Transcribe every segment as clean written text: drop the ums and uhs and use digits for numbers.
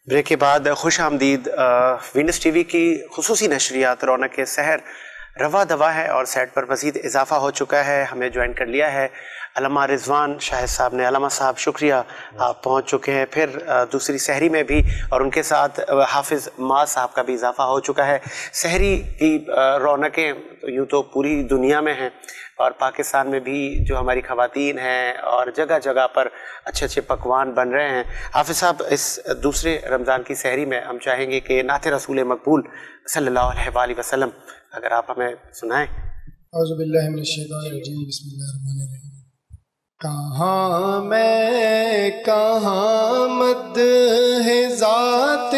Break کے بعد خوش آمدید وینس ٹی وی کی خصوصی نشریات رونق سحر روا دوا ہے اور سیٹ پر مزید اضافہ ہو چکا ہے. ہمیں جوائن کر لیا ہے علامہ رضوان شاہد صاحب نے. علامہ صاحب شکریہ, آپ پہنچ چکے ہیں پھر دوسری سحری میں بھی, اور ان کے ساتھ حافظ معاذ صاحب کا بھی اضافہ ہو چکا ہے. سحری کی رونقیں یوں تو پوری دنیا میں ہیں, اور پاکستان میں بھی جو ہماری خواتین ہیں اور جگہ جگہ پر اچھے اچھے پکوان بن رہے ہیں. حافظ صاحب, اس دوسرے رمضان کی سحری میں ہم چاہیں گے کہ نعت رسول مقبول صلی اللہ علیہ وآلہ وسلم اگر آپ ہمیں سنائیں. اعوذ باللہ من الشیطان الرجیم, بسم اللہ الرحمن الرحیم. کہاں میں کہاں مد ہے ذات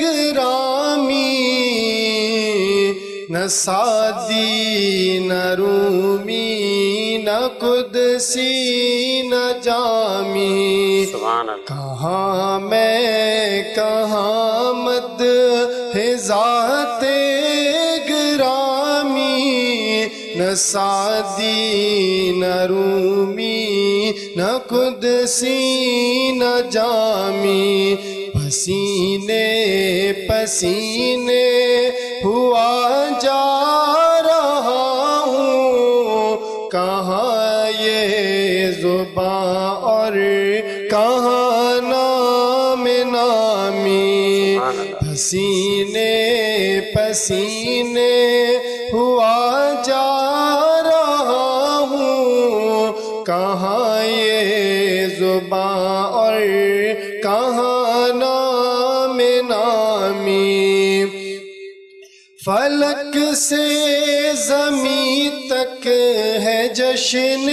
گرامی, نہ سعدی نہ رومی نہ قدسی نہ جامی. سبحان اللہ. کہاں میں کہاں مد ہے ذات گرامی, نہ سعدی نہ رومی نہ قدسی نہ جامی. پسینے پسینے ہوا جا رہا ہوں, کہاں یہ زباں اور کہاں نام نامی. پسینے پسینے ہوا جا رہا ہوں, کہاں یہ زباں اور کہاں نام نامی. فلک سے زمین تک ہے جشن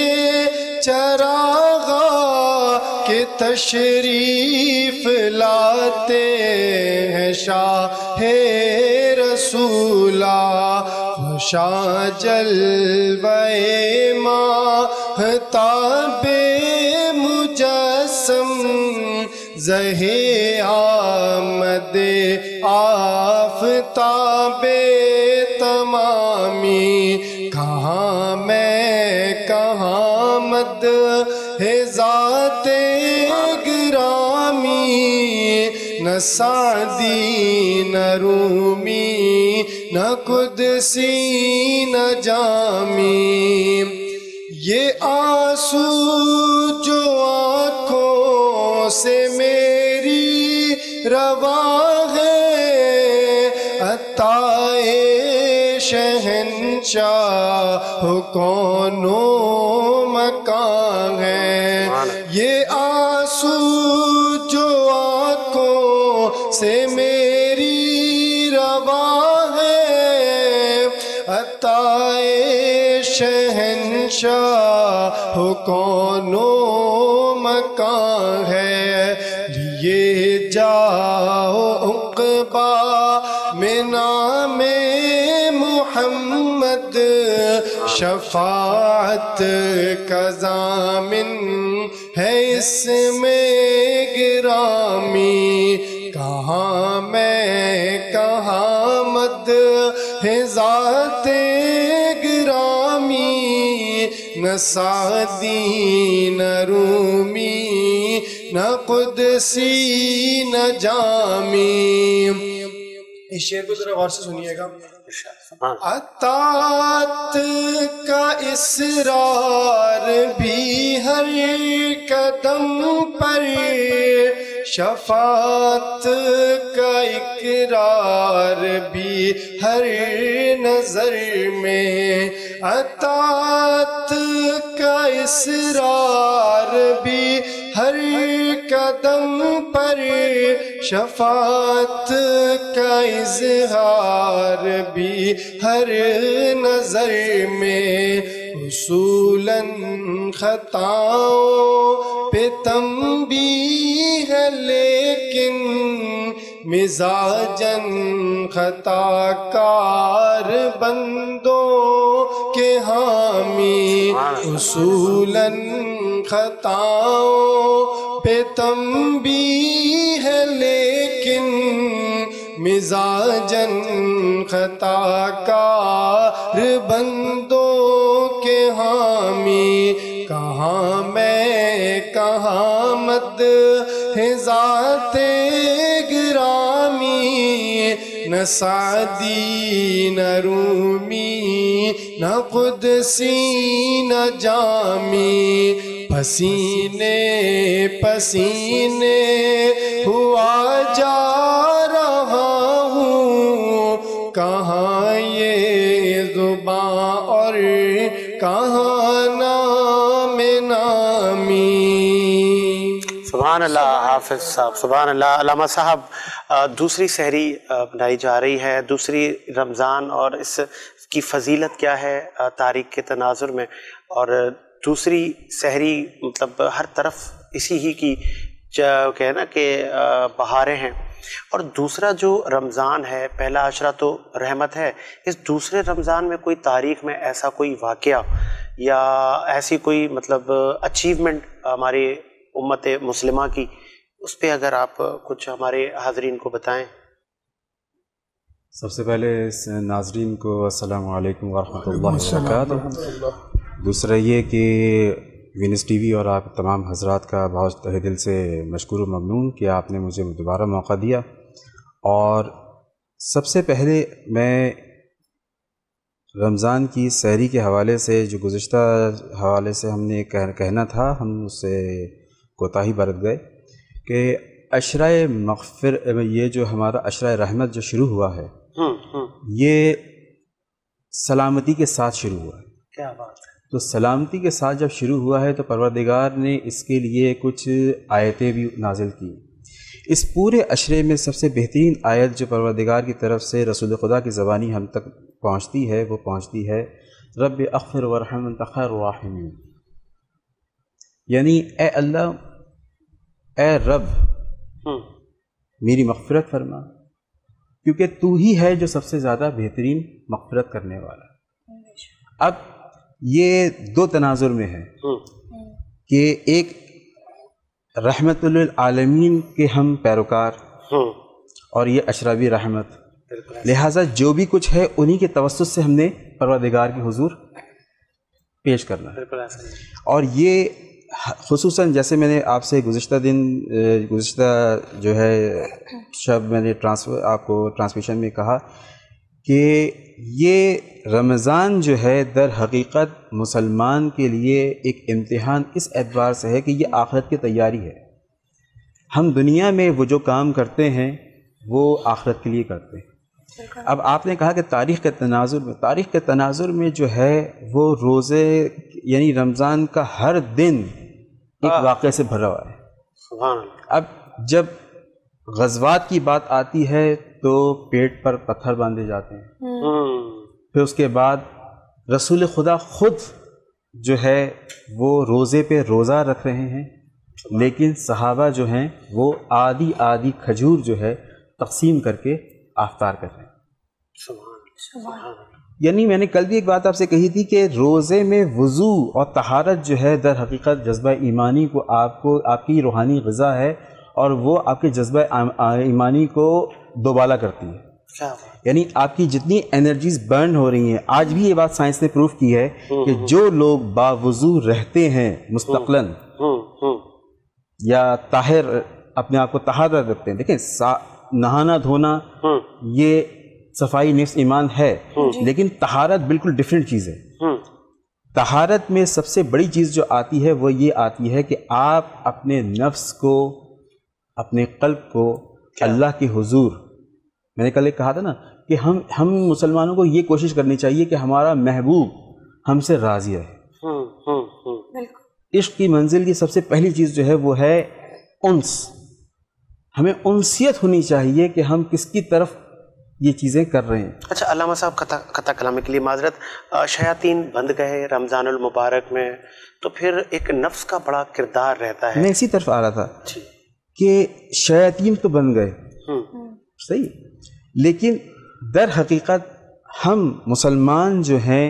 چراغاں کہ تشریف لاتے ہیں شاہ رسولہ. خوشا جلوے ماہتاب مجسم زہے آمد آفتاب تمامی. کہاں میں کہاں مد ہے ذات گرامی, نہ سعدی نہ رومی نہ قدسی نہ جامی. یہ آنسو جو آنکھوں سے میری رواں ہے, عطائے شہنشاہ کون و مکان ہے. یہ آنسو جو آنکھوں سے میری رواں ہے, عطائے شہنشاہ کون و مکان ہے. لیے جاؤ عقبہ میں نام محمد, شفاعت کا ضامن ہے اس میں گرامی. کہاں میں کہاں مد ہے ذات گرامی, نہ سعدی نہ رومی نہ قدسی نہ جامی. اس شعر کو ذرا غور سے سنیے گا. اطاعت کا اصرار بھی ہر قدم پر, شفاعت کا اقرار بھی ہر نظر میں. اطاعت کا اصرار بھی ہر قدم پر, شفاعت کا اظہار بھی ہر نظر میں. اصولاً خطاؤں پہ تنبیہ ہے لیکن مزاجاً خطا کار بندوں کے حامی. اصولاً خطاؤں پہ تنبیہ ہے لیکن مزاجاً خطا کار بندوں کے حامی. کہاں میں کہاں مد ہے ذات نہ سعدی نہ رومی نہ قدسی نہ جامی، پسینے پسینے ہوا جا رہا ہوں، کہاں یہ زباں اور کہاں نام نامی۔ سبحان اللہ حافظ صاحب، سبحان اللہ۔ علامہ صاحب، دوسری سحری بنائی جا رہی ہے، دوسری رمضان، اور اس کی فضیلت کیا ہے تاریخ کے تناظر میں، اور دوسری سحری مطلب ہر طرف اسی ہی کی کہ نا کہ بہاریں ہیں، اور دوسرا جو رمضان ہے پہلا عشرہ تو رحمت ہے، اس دوسرے رمضان میں کوئی تاریخ میں ایسا کوئی واقعہ یا ایسی کوئی مطلب اچیومنٹ ہماری امت مسلمہ کی، اس پہ اگر آپ کچھ ہمارے حاضرین کو بتائیں۔ سب سے پہلے ناظرین کو السلام علیکم ورحمۃ اللہ وبرکاتہ۔ دوسرا یہ کہ وینس ٹی وی اور آپ تمام حضرات کا بہت تہہ دل سے مشکور و ممنون کہ آپ نے مجھے دوبارہ موقع دیا۔ اور سب سے پہلے میں رمضان کی سحری کے حوالے سے جو گزشتہ حوالے سے ہم نے کہنا تھا، ہم اس سے کوتاہی برت گئے کہ عشرہ یہ جو ہمارا عشرہ رحمت جو شروع ہوا ہے، یہ سلامتی کے ساتھ شروع ہوا ہے۔ کیا بات ہے! تو سلامتی کے ساتھ جب شروع ہوا ہے تو پروردگار نے اس کے لیے کچھ آیتیں بھی نازل کی۔ اس پورے عشرے میں سب سے بہترین آیت جو پروردگار کی طرف سے رسول خدا کی زبانی ہم تک پہنچتی ہے، وہ پہنچتی ہے رب اغفر وارحم انت خیر الراحمین، یعنی اے اللہ، اے رب میری مغفرت فرما، کیونکہ تو ہی ہے جو سب سے زیادہ بہترین مغفرت کرنے والا۔ اب یہ دو تناظر میں ہے کہ ایک رحمت للعالمین کے ہم پیروکار، اور یہ اشربی رحمت، لہٰذا جو بھی کچھ ہے انہی کے توسط سے ہم نے پروردگار کے حضور پیش کرنا ہے۔ اور یہ خصوصاً جیسے میں نے آپ سے گزشتہ جو ہے شب میں نے آپ کو ٹرانسمیشن میں کہا کہ یہ رمضان جو ہے در حقیقت مسلمان کے لیے ایک امتحان اس اعتبار سے ہے کہ یہ آخرت کی تیاری ہے۔ ہم دنیا میں وہ جو کام کرتے ہیں وہ آخرت کے لیے کرتے ہیں۔ اب آپ نے کہا کہ تاریخ کے تناظر میں جو ہے وہ روزے یعنی رمضان کا ہر دن ایک واقعے سے بھرا ہوا ہے۔ اب جب غزوات کی بات آتی ہے تو پیٹ پر پتھر باندھے جاتے ہیں، پھر اس کے بعد رسول خدا خود جو ہے وہ روزے پہ روزہ رکھ رہے ہیں، لیکن صحابہ جو ہیں وہ آدھی کھجور جو ہے تقسیم کر کے افطار کر رہے ہیں۔ یعنی میں نے کل بھی ایک بات آپ سے کہی تھی کہ روزے میں وضو اور طہارت جو ہے در حقیقت جذبہ ایمانی کو آپ کی روحانی غذا ہے، اور وہ آپ کے جذبہ ایمانی کو دوبالا کرتی ہے۔ یعنی آپ کی جتنی انرجیز برن ہو رہی ہیں، آج بھی یہ بات سائنس نے پروف کی ہے کہ جو لوگ باوضو رہتے ہیں مستقلاً یا طاہر اپنے آپ کو طہارت رکھتے ہیں، دیکھیں نہانا دھونا یہ صفائی نفس ایمان ہے، لیکن طہارت بالکل ڈیفرنٹ چیز ہے۔ طہارت میں سب سے بڑی چیز جو آتی ہے وہ یہ آتی ہے کہ آپ اپنے نفس کو، اپنے قلب کو اللہ کے حضور، میں نے کل ایک کہا تھا نا کہ ہم مسلمانوں کو یہ کوشش کرنی چاہیے کہ ہمارا محبوب ہم سے راضی رہے۔ عشق کی منزل کی سب سے پہلی چیز جو ہے وہ ہے انس۔ ہمیں انسیت ہونی چاہیے کہ ہم کس کی طرف یہ چیزیں کر رہے ہیں۔ اچھا علامہ صاحب، قطع کلام کے لیے معذرت، شیاطین بند گئے رمضان المبارک میں، تو پھر ایک نفس کا بڑا کردار رہتا ہے۔ میں اسی طرف آ رہا تھا کہ شیاطین تو بن گئے، صحیح، لیکن در حقیقت ہم مسلمان جو ہیں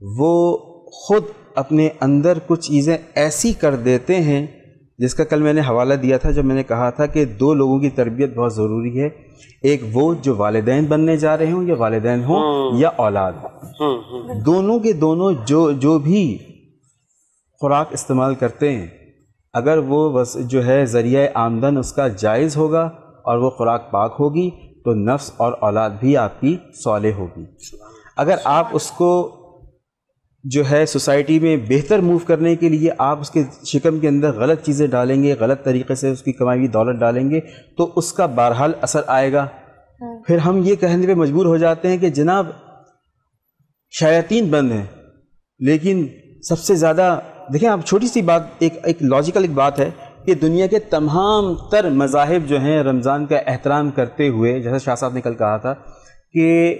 وہ خود اپنے اندر کچھ چیزیں ایسی کر دیتے ہیں جس کا کل میں نے حوالہ دیا تھا، جب میں نے کہا تھا کہ دو لوگوں کی تربیت بہت ضروری ہے، ایک وہ جو والدین بننے جا رہے ہوں یا والدین ہوں یا اولاد، دونوں کے دونوں جو بھی خوراک استعمال کرتے ہیں، اگر وہ جو ہے ذریعہ آمدن اس کا جائز ہوگا اور وہ خوراک پاک ہوگی تو نفس اور اولاد بھی آپ کی صالح ہوگی. اگر آپ اس کو جو ہے سوسائٹی میں بہتر موو کرنے کے لیے آپ اس کے شکم کے اندر غلط چیزیں ڈالیں گے, غلط طریقے سے اس کی کمائی ہوئی دولت ڈالیں گے, تو اس کا بہرحال اثر آئے گا. پھر ہم یہ کہنے پہ مجبور ہو جاتے ہیں کہ جناب شیاطین بند ہیں, لیکن سب سے زیادہ دیکھیں آپ چھوٹی سی بات, ایک لاجیکل ایک بات ہے کہ دنیا کے تمام تر مذاہب جو ہیں رمضان کا احترام کرتے ہوئے, جیسا شاہ صاحب نے کل کہا تھا کہ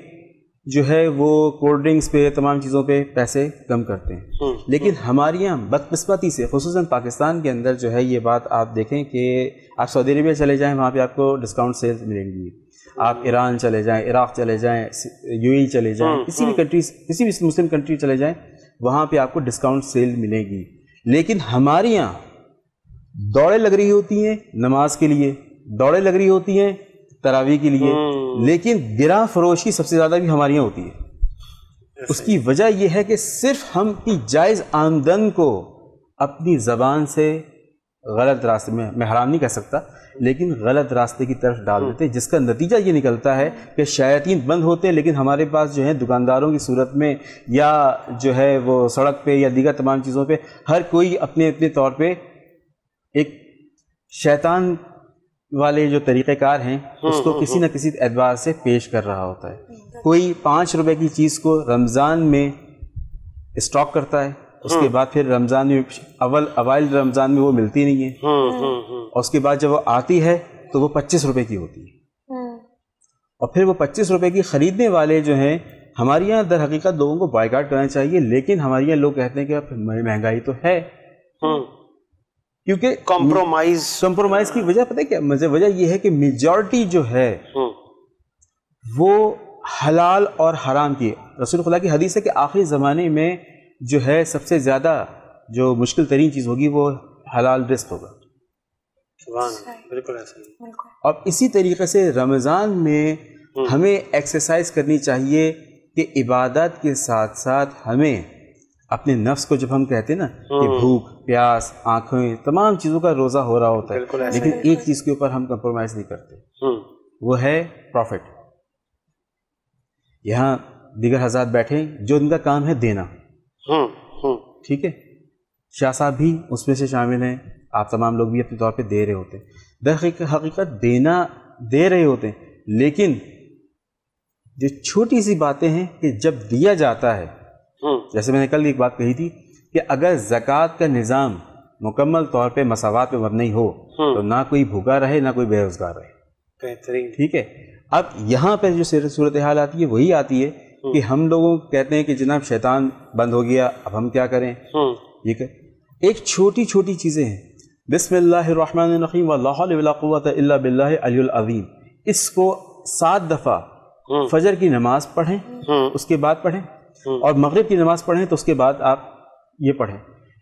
جو ہے وہ کولڈ ڈرنکس پہ تمام چیزوں پہ پیسے کم کرتے ہیں, لیکن ہمارے یہاں بدقسمتی سے خصوصاً پاکستان کے اندر جو ہے یہ بات آپ دیکھیں کہ آپ سعودی عربیہ چلے جائیں, وہاں پہ آپ کو ڈسکاؤنٹ سیلز ملیں گی. آپ ایران چلے جائیں, عراق چلے جائیں, UAE چلے جائیں, کسی بھی کنٹریز, کسی بھی مسلم کنٹری چلے جائیں, وہاں پہ آپ کو ڈسکاؤنٹ سیل ملے گی. لیکن ہمارے یہاں دوڑیں لگ رہی ہوتی ہیں نماز کے لیے, دوڑیں لگ رہی ہوتی ہیں تراویح کے لیے, لیکن گراں فروشی سب سے زیادہ بھی ہمارے یہاں ہوتی ہے. اس کی وجہ یہ ہے کہ صرف ہم کی جائز آمدن کو اپنی زبان سے غلط راستے میں حرام نہیں کہہ سکتا, لیکن غلط راستے کی طرف ڈال دیتے, جس کا نتیجہ یہ نکلتا ہے کہ شیاطین بند ہوتے ہیں, لیکن ہمارے پاس جو ہے دکانداروں کی صورت میں یا جو ہے وہ سڑک پہ یا دیگر تمام چیزوں پہ ہر کوئی اپنے اپنے طور پہ ایک شیطان والے جو طریقہ کار ہیں اس کو کسی نہ کسی اعتبار سے پیش کر رہا ہوتا ہے. کوئی 5 روپے کی چیز کو رمضان میں اسٹاک کرتا ہے, اس کے بعد پھر رمضان میں اوائل رمضان میں وہ ملتی نہیں ہے, اور اس کے بعد جب وہ آتی ہے تو وہ 25 روپے کی ہوتی ہے, اور پھر وہ 25 روپے کی خریدنے والے جو ہیں ہمارے یہاں در حقیقت لوگوں کو بائیکاٹ کرنا چاہیے, لیکن ہمارے یہاں لوگ کہتے ہیں کہ مہنگائی تو ہے, کیونکہ کمپرومائز کی وجہ پتہ ہے کیا وجہ یہ ہے کہ میجورٹی جو ہے وہ حلال اور حرام کی. رسول خدا کی حدیث ہے کہ آخری زمانے میں جو ہے سب سے زیادہ جو مشکل ترین چیز ہوگی وہ حلال رزق ہوگا. بالکل ایسا ہی. اور اسی طریقے سے رمضان میں ہمیں ایکسرسائز کرنی چاہیے کہ عبادت کے ساتھ ساتھ ہمیں اپنے نفس کو, جب ہم کہتے ہیں نا کہ بھوک پیاس آنکھیں تمام چیزوں کا روزہ ہو رہا ہوتا ہے, لیکن ایک چیز کے اوپر ہم کمپرومائز نہیں کرتے, وہ ہے پروفٹ. یہاں دیگر حضرات بیٹھے جو ان کا کام ہے دینا, ٹھیک ہے, شاہ صاحب بھی اس میں سے شامل ہیں, آپ تمام لوگ بھی اپنے طور پہ دے رہے ہوتے ہیں, در حقیقت دینا دے رہے ہوتے ہیں, لیکن جو چھوٹی سی باتیں ہیں کہ جب دیا جاتا ہے, جیسے میں نے کل ایک بات کہی تھی کہ اگر زکوٰۃ کا نظام مکمل طور پہ مساوات پہ مبنی ہو تو نہ کوئی بھوکا رہے نہ کوئی بے روزگار رہے. بہترین. ٹھیک ہے, اب یہاں پہ جو صورتحال آتی ہے وہی آتی ہے کہ ہم لوگوں کہتے ہیں کہ جناب شیطان بند ہو گیا, اب ہم کیا کریں. یہ کہ ایک چھوٹی چھوٹی چیزیں ہیں, بسم اللہ الرحمن الرحیم ولا حول ولا قوت الا باللہ العلی العظیم, اس کو 7 دفعہ فجر کی نماز پڑھیں, اس کے بعد پڑھیں, اور مغرب کی نماز پڑھیں تو اس کے بعد آپ یہ پڑھیں.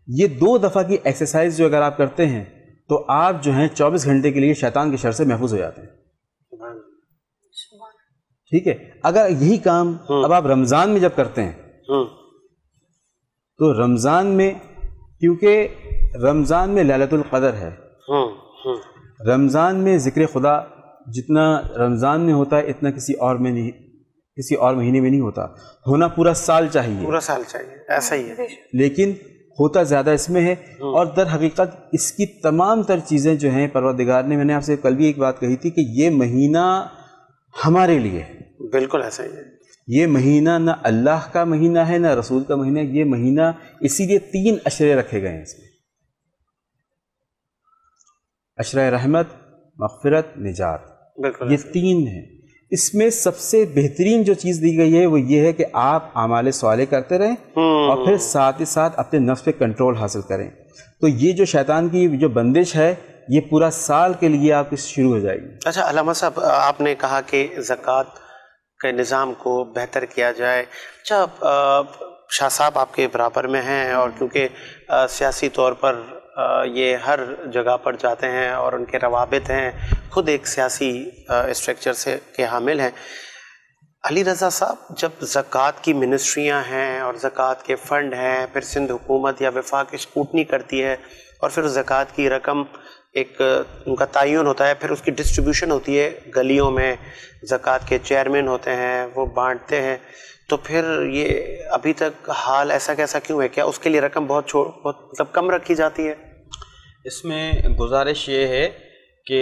یہ 2 دفعہ کی ایکسرسائز جو اگر آپ کرتے ہیں تو آپ جو ہیں 24 گھنٹے کے لیے شیطان کے شر سے محفوظ ہو جاتے ہیں. ٹھیک ہے, اگر یہی کام اب آپ رمضان میں جب کرتے ہیں تو رمضان میں, کیونکہ رمضان میں لیلۃ القدر ہے, رمضان میں ذکر خدا جتنا رمضان میں ہوتا ہے اتنا کسی اور میں نہیں, کسی اور مہینے میں نہیں ہوتا. ہونا پورا سال چاہیے, پورا سال چاہیے, ایسا ہی ہے, لیکن ہوتا زیادہ اس میں ہے. اور در حقیقت اس کی تمام تر چیزیں جو ہیں پروردگار نے, میں نے آپ سے کل بھی ایک بات کہی تھی کہ یہ مہینہ ہمارے لیے, بالکل ایسا ہی ہے, یہ مہینہ نہ اللہ کا مہینہ ہے نہ رسول کا مہینہ, یہ مہینہ اسی لیے 3 اشرے رکھے گئے ہیں اس میں, اشرۂ رحمت, مغفرت, نجات, یہ 3 ہیں. اس میں سب سے بہترین جو چیز دی گئی ہے وہ یہ ہے کہ آپ اعمال صالح کرتے رہیں اور پھر ساتھ ہی ساتھ اپنے نفس پہ کنٹرول حاصل کریں. تو یہ جو شیطان کی جو بندش ہے یہ پورا سال کے لیے آپ کی شروع ہو جائے گی. اچھا علامہ صاحب, آپ نے کہا کہ زکوٰۃ کے نظام کو بہتر کیا جائے. اچھا شاہ صاحب آپ کے برابر میں ہیں, اور کیونکہ سیاسی طور پر یہ ہر جگہ پر جاتے ہیں اور ان کے روابط ہیں, خود ایک سیاسی اسٹرکچر سے کے حامل ہیں. علی رضا صاحب, جب زکوٰۃ کی منسٹریاں ہیں اور زکوٰۃ کے فنڈ ہیں, پھر سندھ حکومت یا وفاق اسکوٹنی کرتی ہے اور پھر زکوٰۃ کی رقم ایک ان کا تعین ہوتا ہے, پھر اس کی ڈسٹریبیوشن ہوتی ہے گلیوں میں, زکوٰۃ کے چیئرمین ہوتے ہیں وہ بانٹتے ہیں, تو پھر یہ ابھی تک حال ایسا کیسا کیوں ہے؟ کیا اس کے لیے رقم بہت مطلب کم رکھی جاتی ہے؟ اس میں گزارش یہ ہے کہ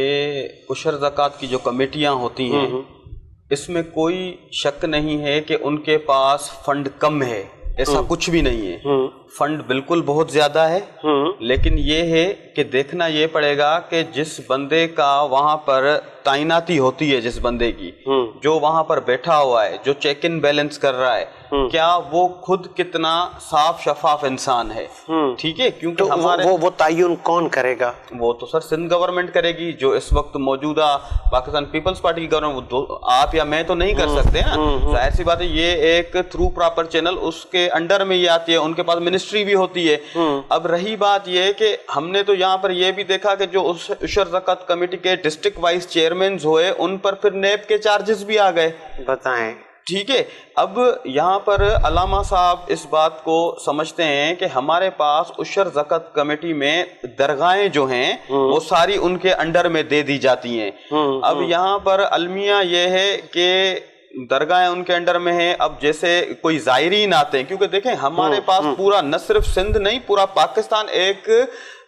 عشر زکوٰۃ کی جو کمیٹیاں ہوتی ہیں اس میں کوئی شک نہیں ہے کہ ان کے پاس فنڈ کم ہے, ایسا کچھ بھی نہیں ہے, فنڈ بالکل بہت زیادہ ہے, لیکن یہ ہے کہ دیکھنا یہ پڑے گا کہ جس بندے کا وہاں پر تعیناتی ہوتی ہے, جس بندے کی جو وہاں پر بیٹھا ہوا ہے, جو چیک ان بیلنس کر رہا ہے, کیا وہ خود کتنا صاف شفاف انسان ہے. ٹھیک ہے, کیونکہ ہمارے وہ تعین کون کرے گا؟ وہ تو سر سندھ گورنمنٹ کرے گی, جو اس وقت موجودہ پاکستان پیپلز پارٹی کی گورنمنٹ, آپ یا میں تو نہیں کر سکتے نا, ظاہر سی بات ہے یہ ایک تھرو پراپر چینل اس کے انڈر میں یہ آتی ہے, ان کے پاس منسٹری بھی ہوتی ہے. اب رہی بات یہ کہ ہم نے تو یہاں پر یہ بھی دیکھا کہ جو عشر زکوٰۃ کمیٹی کے ڈسٹرکٹ وائس چیئرمینز ہوئے ان پر پھر نیب کے چارجز بھی آ گئے. بتائیں. ٹھیک ہے, اب یہاں پر علامہ صاحب اس بات کو سمجھتے ہیں کہ ہمارے پاس عشر زکوٰۃ کمیٹی میں درگاہیں جو ہیں وہ ساری ان کے انڈر میں دے دی جاتی ہیں. اب یہاں پر المیہ یہ ہے کہ درگاہیں ان کے انڈر میں ہیں. اب جیسے کوئی زائرین آتے ہیں, کیونکہ دیکھیں ہمارے پاس پورا نہ صرف سندھ نہیں, پورا پاکستان ایک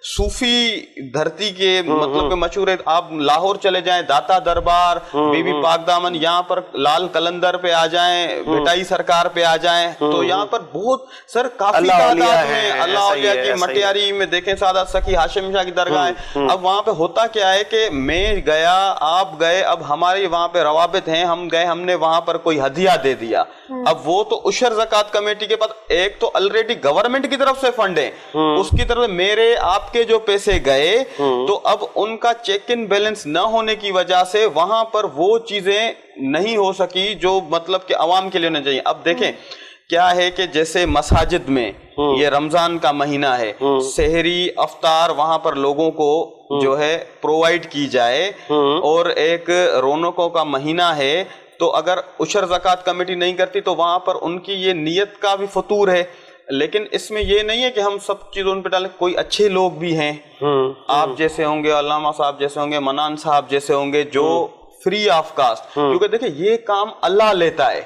صوفی دھرتی کے مطلب کہ مشہور ہے. آپ لاہور چلے جائیں, داتا دربار, بی بی پاک دامن, یہاں پر لال قلندر پہ آ جائیں, بھٹائی سرکار پہ آ جائیں, تو یہاں پر بہت سر کافی تعداد میں اللہ اولیاء کی. مٹیاری میں دیکھیں سعادت سخی ہاشم شاہ کی درگاہ ہے. اب وہاں پہ ہوتا کیا ہے کہ میں گیا, آپ گئے, اب ہماری وہاں پہ روابط ہیں, ہم گئے, ہم نے وہاں پر کوئی ہدیہ دے دیا. اب وہ تو عشر زکوٰۃ کمیٹی کے پاس ایک تو آلریڈی گورنمنٹ کی طرف سے فنڈ ہے, اس کی طرف میرے آپ کے جو پیسے گئے, تو اب ان کا چیک ان بیلنس نہ ہونے کی وجہ سے وہاں پر وہ چیزیں نہیں ہو سکی جو مطلب کہ عوام کے لیے ہونا چاہیے. اب دیکھیں کیا ہے کہ جیسے مساجد میں یہ رمضان کا مہینہ ہے, سحری افطار وہاں پر لوگوں کو جو ہے پرووائڈ کی جائے, اور ایک رونقوں کا مہینہ ہے, تو اگر عشر زکوٰۃ کمیٹی نہیں کرتی تو وہاں پر ان کی یہ نیت کا بھی فطور ہے. لیکن اس میں یہ نہیں ہے کہ ہم سب چیز ان پہ ڈالیں, کوئی اچھے لوگ بھی ہیں, آپ جیسے ہوں گے, علامہ صاحب جیسے ہوں گے, منان صاحب جیسے ہوں گے, جو فری آف کاسٹ, کیونکہ دیکھیں یہ کام اللہ لیتا ہے,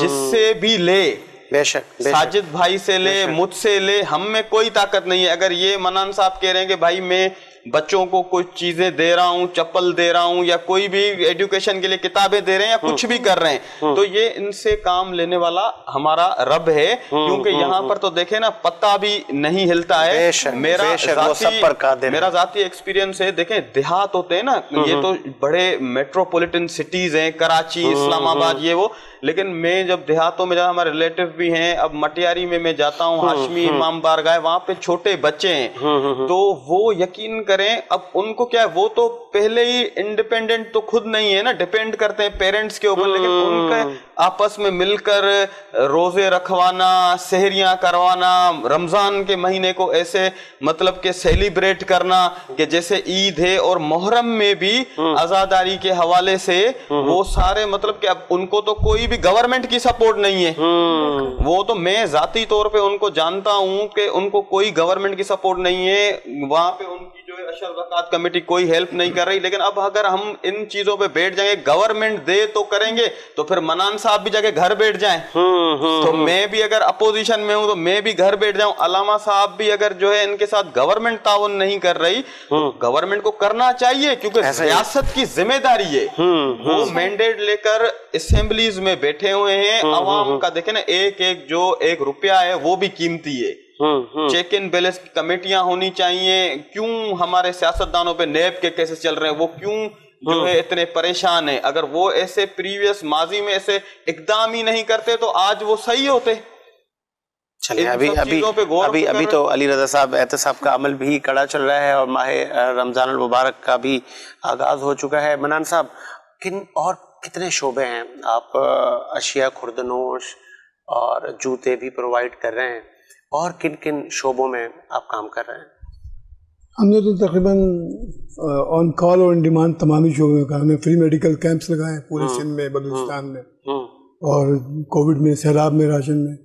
جس سے بھی لے, بے شک, ساجد بھائی سے لے, مجھ سے لے, ہم میں کوئی طاقت نہیں ہے. اگر یہ منان صاحب کہہ رہے ہیں کہ بھائی میں بچوں کو کچھ چیزیں دے رہا ہوں, چپل دے رہا ہوں, یا کوئی بھی ایڈوکیشن کے لیے کتابیں دے رہے ہیں, یا کچھ بھی کر رہے ہیں, تو یہ ان سے کام لینے والا ہمارا رب ہے. کیونکہ یہاں پر تو دیکھیں نا پتہ بھی نہیں ہلتا ہے. میرا ذاتی ایکسپیرینس ہے, دیکھیں دیہات ہوتے ہیں نا, یہ تو بڑے میٹروپولیٹن سٹیز ہیں, کراچی, اسلام آباد, یہ وہ, لیکن میں جب دیہاتوں میں جاتا, ہمارے ریلیٹیو بھی ہیں, اب مٹیاری میں میں جاتا ہوں, ہاشمی امام بارگاہ, وہاں پہ چھوٹے بچے ہیں, تو وہ یقین کریں اب ان کو کیا ہے, وہ تو پہلے ہی انڈیپینڈنٹ تو خود نہیں ہے نا, ڈیپینڈ کرتے ہیں پیرنٹس کے اوپر, لیکن ان کے آپس میں مل کر روزے رکھوانا, سحریاں کروانا, رمضان کے مہینے کو ایسے مطلب کہ سیلیبریٹ کرنا کہ جیسے عید ہے, اور محرم میں بھی عزاداری کے حوالے سے وہ سارے مطلب کہ اب ان کو تو کوئی بھی گورنمنٹ کی سپورٹ نہیں ہے, وہ تو میں ذاتی طور پہ ان کو جانتا ہوں کہ ان کو کوئی گورنمنٹ کی سپورٹ نہیں ہے, وہاں پہ ان کی جو ہے عشر زکوٰۃ کمیٹی کوئی ہیلپ نہیں کر رہی. لیکن اب اگر ہم ان چیزوں پہ بیٹھ جائیں گے, گورنمنٹ دے تو کریں گے, تو پھر منان صاحب بھی جا کے گھر بیٹھ جائیں, تو میں بھی اگر اپوزیشن میں ہوں تو میں بھی گھر بیٹھ جاؤں, علامہ صاحب بھی اگر جو ہے ان کے ساتھ گورنمنٹ تعاون نہیں کر رہی, تو گورنمنٹ کو کرنا چاہیے, کیونکہ ریاست کی ذمہ داری ہے, وہ مینڈیٹ لے کر اسمبلیز میں بیٹھے ہوئے ہیں. عوام کا دیکھیں نا ایک ایک جو ایک روپیہ ہے وہ بھی قیمتی ہے. چیک ان بیلنس کی کمیٹیاں ہونی چاہیے. کیوں ہمارے سیاستدانوں پہ نیب کے کیسز چل رہے ہیں, وہ کیوں جو ہے اتنے پریشان ہیں؟ اگر وہ ایسے پریویس ماضی میں ایسے اقدام ہی نہیں کرتے تو آج وہ صحیح ہوتے. چلیے ابھی تو علی رضا صاحب احتساب کا عمل بھی کڑا چل رہا ہے, اور ماہ رمضان المبارک کا بھی آغاز ہو چکا ہے. منان صاحب, کن اور کتنے شعبے ہیں؟ آپ اشیاء خوردنوش اور جوتے بھی پرووائڈ کر رہے ہیں, اور کن کن شعبوں میں آپ کام کر رہے ہیں؟ ہم نے تو تقریباً آن کال اور ان ڈیمانڈ تمام ہی شعبوں میں کام. ہم نے فری میڈیکل کیمپس لگائے ہیں پورے سندھ میں, بلوچستان میں, اور کووڈ میں, سیلاب میں, راشن میں.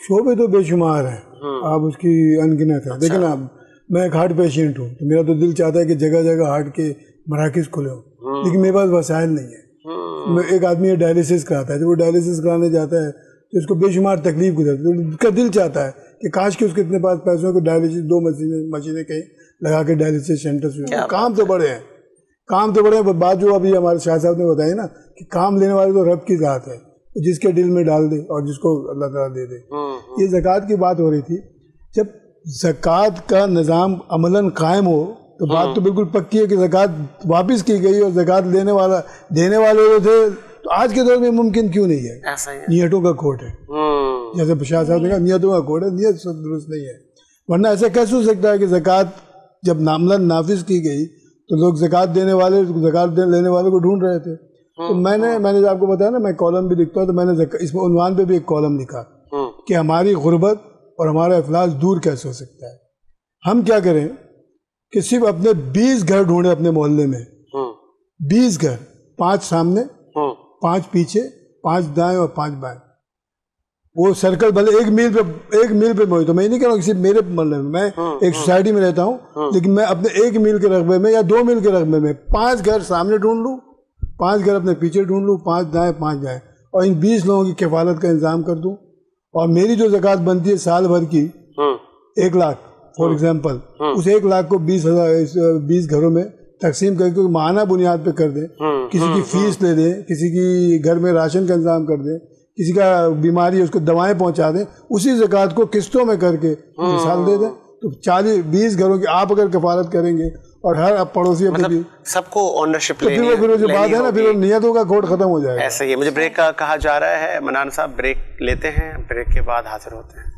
شعبے تو بے شمار ہیں, آپ اس کی انگنت ہے. لیکن اب میں ایک ہارٹ پیشنٹ ہوں تو میرا تو دل چاہتا ہے کہ جگہ جگہ ہارٹ کے مراکز کھلے ہوں، لیکن میرے پاس وسائل نہیں ہے. ایک آدمی ڈائلیسس کراتا ہے، جب وہ ڈائلیسس کرانے جاتا ہے تو اس کو بے شمار تکلیف گزرتی ہے. اس کا دل چاہتا ہے کہ کاش کہ اس کے اتنے پاس پیسوں کو ڈائلیسس 2 مشینیں کہیں لگا کے ڈائلیسس سینٹر سے. کام تو بڑے ہیں، کام تو بڑے ہیں. بات جو ابھی ہمارے شاہ صاحب نے بتائی نا کہ کام لینے والے تو رب کی ذات ہے، جس کے دل میں ڈال دے اور جس کو اللہ تعالیٰ دے دے. یہ زکوٰۃ کی بات ہو رہی تھی. جب زکوٰۃ کا نظام عملاً قائم ہو تو بات تو بالکل پکی ہے کہ زکوٰۃ واپس کی گئی اور زکوٰۃ دینے والے جو تھے تو آج کے دور میں ممکن کیوں نہیں ہے؟ نیتوں کا کوڈ ہے. جیسے شاہ صاحب نے کہا نیتوں کا کوڈ ہے، نیت سب درست نہیں ہے. ورنہ ایسا کیسے ہو سکتا ہے کہ زکوٰۃ جب عملاً نافذ کی گئی تو لوگ زکوٰۃ دینے والے زکوٰۃ لینے والے کو ڈھونڈ رہے تھے. تو میں نے آپ کو بتایا نا میں کالم بھی لکھتا ہوں، تو میں نے اس میں عنوان پہ بھی ایک کالم لکھا کہ ہماری غربت اور ہمارا افلاس دور کیسے ہو سکتا ہے. ہم کیا کریں کہ صرف اپنے 20 گھر ڈھونڈے اپنے محلے میں، 20 گھر، 5 سامنے، 5 پیچھے، 5 دائیں اور 5 بائیں. وہ سرکل بھلے 1 میل پہ موجود. تو میں نہیں کہہ رہا ہوں کہ صرف میرے محلے میں ایک سوسائٹی میں رہتا ہوں، لیکن میں اپنے 1 میل کے رقبے میں یا 2 میل کے رقبے میں 5 گھر سامنے ڈھونڈ لوں، 5 گھر اپنے پیچھے ڈھونڈ لوں، 5 دائیں 5 جائیں، اور ان 20 لوگوں کی کفالت کا انتظام کر دوں. اور میری جو زکوٰۃ بنتی ہے سال بھر کی 1 لاکھ فار ایگزامپل، اس 1 لاکھ کو 20 گھروں میں تقسیم کر کے ماہانہ بنیاد پہ کر دیں. کسی کی فیس لے دیں، کسی کی گھر میں راشن کا انتظام کر دیں، کسی کا بیماری ہے اس کو دوائیں پہنچا دیں. اسی زکوٰۃ کو قسطوں میں کر کے مثال دے دیں تو 20 گھروں کی آپ اگر کفالت کریں گے اور ہر پڑوسی اپنے سب کو اونرشپ لینی ہے، پھر جو بات ہے نا پھر نیتوں کا کوڈ ختم ہو جائے گا. ایسا ہی ہے. مجھے بریک کا کہا جا رہا ہے. منان صاحب بریک لیتے ہیں، بریک کے بعد حاضر ہوتے ہیں.